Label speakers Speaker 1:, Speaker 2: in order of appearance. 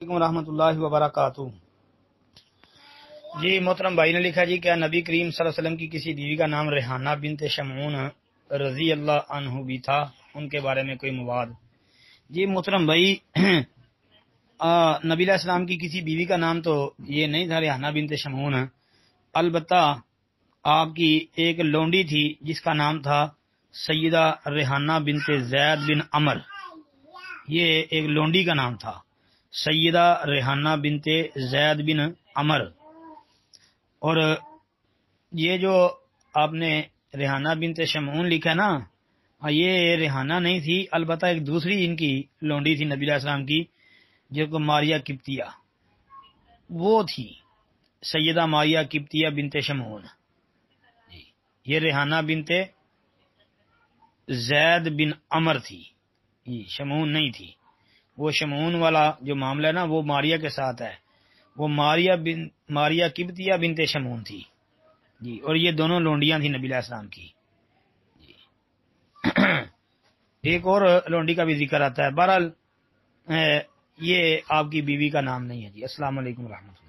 Speaker 1: ورحمۃ اللہ وبرکاتہ۔ جی محترم بھائی نے لکھا جی کیا نبی کریم صلی اللہ علیہ وسلم کی کسی بیوی کا نام ریحانہ بنت شمعون رضی اللہ عنہ بھی تھا؟ ان کے بارے میں کوئی مواد؟ جی محترم بھائی، نبی علیہ السلام کی کسی بیوی کا نام تو یہ نہیں تھا ریحانہ بنت شمعون، البتہ آپ کی ایک لونڈی تھی جس کا نام تھا سیدہ ریحانہ بنت زید بن عمر۔ یہ ایک لونڈی کا نام تھا، سیدہ ریحانہ بنت زید بن عمر۔ اور یہ جو آپ نے ریحانہ بنت شمعون لکھا نا، یہ ریحانہ نہیں تھی، البتہ ایک دوسری ان کی لونڈی تھی نبی علیہ السلام کی، جس کو ماریہ قبطیہ، وہ تھی سیدہ ماریہ قبطیہ بنت شمعون۔ یہ ریحانہ بنت زید بن عمر تھی، یہ شمعون نہیں تھی۔ وہ شمعون والا جو معاملہ ہے نا وہ ماریہ کے ساتھ ہے، وہ ماریہ قبطیہ بنت شمعون تھی جی، اور یہ دونوں لونڈیاں تھیں نبی علیہ السلام کی جی۔ ایک اور لونڈی کا بھی ذکر آتا ہے، بہرحال یہ آپ کی بیوی کا نام نہیں ہے جی۔ السلام علیکم ورحمۃ اللہ۔